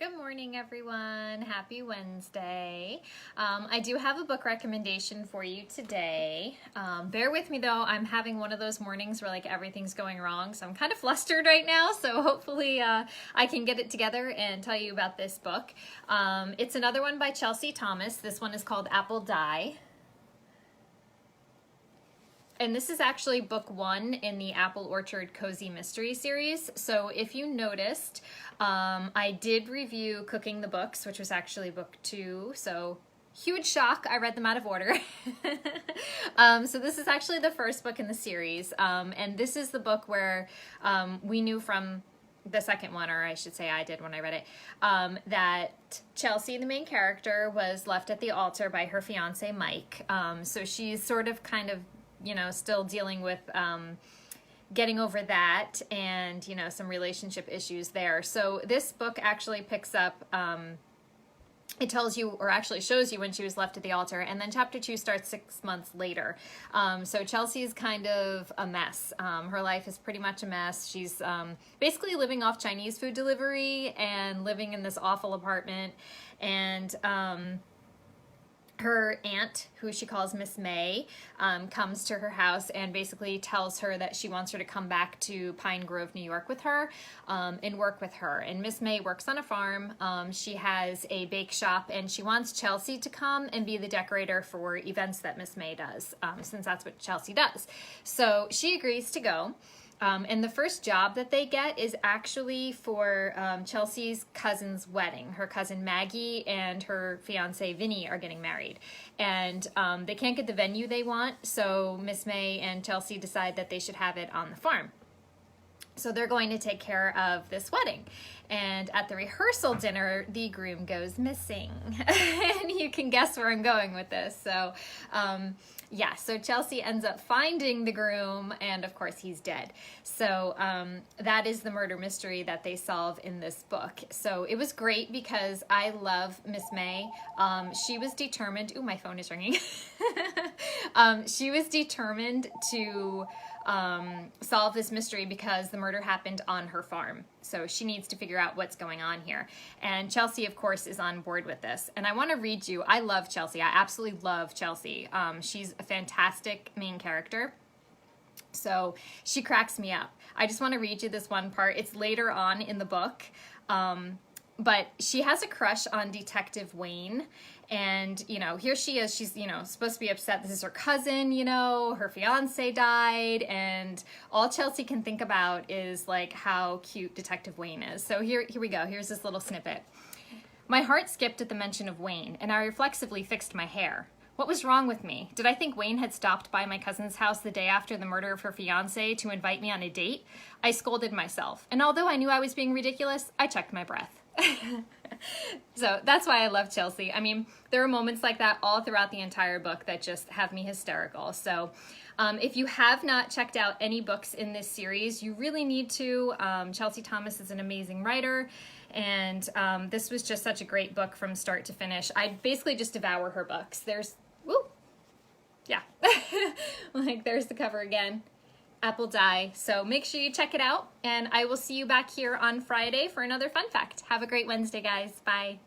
Good morning, everyone. Happy Wednesday. I do have a book recommendation for you today. Bear with me though, I'm having one of those mornings where like everything's going wrong, so I'm kind of flustered right now, so hopefully I can get it together and tell you about this book. It's another one by Chelsea Thomas. This one is called Apple Die. And this is actually book 1 in the Apple Orchard Cozy Mystery series. So if you noticed, I did review Cooking the Books, which was actually book 2. So huge shock, I read them out of order. So this is actually the first book in the series. And this is the book where we knew from the second one, or I should say I did when I read it, that Chelsea, the main character, was left at the altar by her fiance, Mike. So she's sort of kind of, you know, still dealing with getting over that and, you know, some relationship issues there. So this book actually picks up, it tells you, or actually shows you when she was left at the altar, and then chapter 2 starts 6 months later. So Chelsea's kind of a mess. Her life is pretty much a mess. She's basically living off Chinese food delivery and living in this awful apartment, and her aunt, who she calls Miss May, comes to her house and basically tells her that she wants her to come back to Pine Grove, New York with her and work with her. And Miss May works on a farm. She has a bake shop, and she wants Chelsea to come and be the decorator for events that Miss May does, since that's what Chelsea does. So she agrees to go. And the first job that they get is actually for Chelsea's cousin's wedding. Her cousin Maggie and her fiance Vinny are getting married. And they can't get the venue they want, so Miss May and Chelsea decide that they should have it on the farm. So they're going to take care of this wedding. And at the rehearsal dinner, the groom goes missing. And you can guess where I'm going with this. So yeah, so Chelsea ends up finding the groom, and of course he's dead. So that is the murder mystery that they solve in this book. So it was great because I love Miss May. She was determined, ooh, my phone is ringing. She was determined to solve this mystery because the murder happened on her farm. So she needs to figure out what's going on here. And Chelsea, of course, is on board with this. And I want to read you, I love Chelsea. I absolutely love Chelsea. She's a fantastic main character. So she cracks me up. I just want to read you this one part. It's later on in the book. But she has a crush on Detective Wayne, and, you know, here she is, she's, you know, supposed to be upset. This is her cousin, you know, her fiance died, and all Chelsea can think about is, like, how cute Detective Wayne is. So here we go. Here's this little snippet. My heart skipped at the mention of Wayne, and I reflexively fixed my hair. What was wrong with me? Did I think Wayne had stopped by my cousin's house the day after the murder of her fiance to invite me on a date? I scolded myself, and although I knew I was being ridiculous, I checked my breath. So that's why I love Chelsea. I mean, there are moments like that all throughout the entire book that just have me hysterical. So if you have not checked out any books in this series, you really need to. Chelsea Thomas is an amazing writer, and this was just such a great book from start to finish. I basically just devour her books. There's, woo, yeah, like there's the cover again. Apple Die. So make sure you check it out, and I will see you back here on Friday for another fun fact. Have a great Wednesday, guys. Bye.